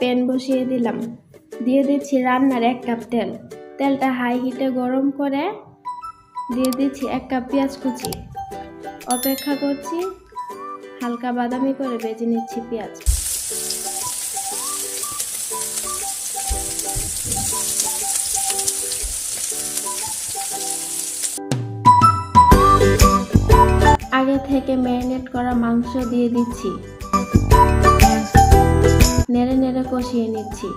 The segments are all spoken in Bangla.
প্যান বসিয়ে দিলাম। দিয়ে দিচ্ছি রান্নার 1 কাপ তেল। তেলটা হাই হিটে গরম করে দিয়ে দিচ্ছি 1 কাপ পেঁয়াজ কুচি। অপেক্ষা করছি, হালকা বাদামি করে ভেজে নিচ্ছি পেঁয়াজ। আগে থেকে ম্যারিনেট করা মাংস দিয়ে দিচ্ছি, নেড়ে নেড়ে কষিয়ে নিচ্ছি।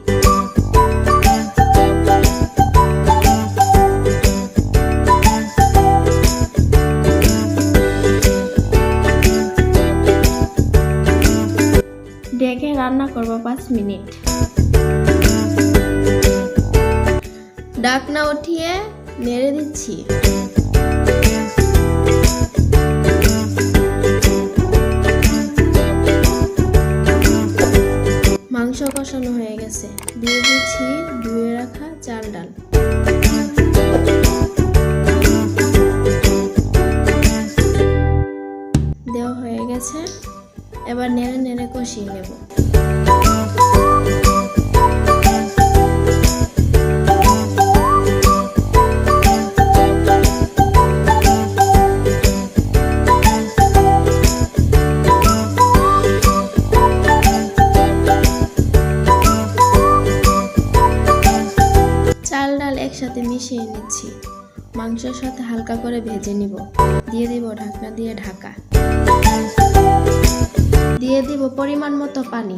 ঢেকে রান্না করব 5 মিনিট। ঢাকনা উঠিয়ে নেড়ে দিচ্ছি। মাংস কষানো হয়ে গেছে, দিয়ে দিচ্ছি ধুয়ে রাখা চাল ডাল। দেওয়া হয়ে গেছে, এবার নেড়ে নেড়ে কষিয়ে নেব। চাল ডাল একসাথে মিশিয়ে নিচ্ছি, মাংসের সাথে হালকা করে ভেজে নিব। দিয়ে দিব ঢাকনা দিয়ে ঢাকা। দিয়ে দিব পরিমাণ মতো পানি।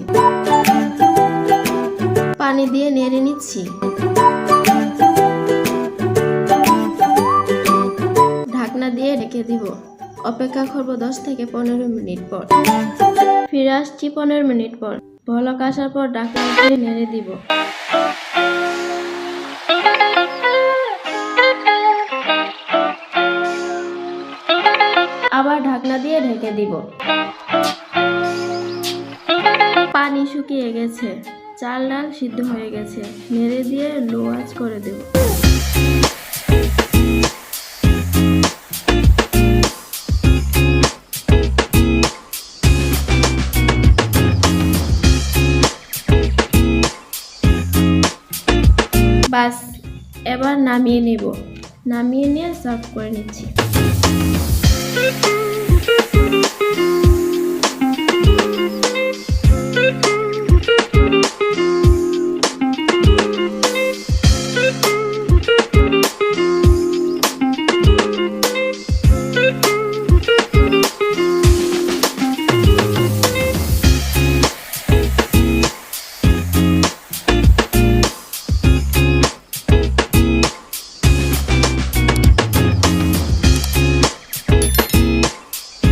পানি দিয়ে নেড়ে নিচ্ছি। ঢাকনা দিয়ে ঢেকে দিব। অপেক্ষা করব 10 থেকে 15 মিনিট পর। ফিরে আসছি 15 মিনিট পর। বলক আসার পর ঢাকনা দিয়ে নেড়ে দিব। আবার ঢাকনা দিয়ে ঢেকে দিব। পানি শুকিয়ে গেছে, চাল ডাল সিদ্ধ হয়ে গেছে। নেড়ে দিয়ে লো আঁচ করে দেব। বাস, এবার নামিয়ে নেব। নামিয়ে নিয়ে সার্ভ করে নিচ্ছি।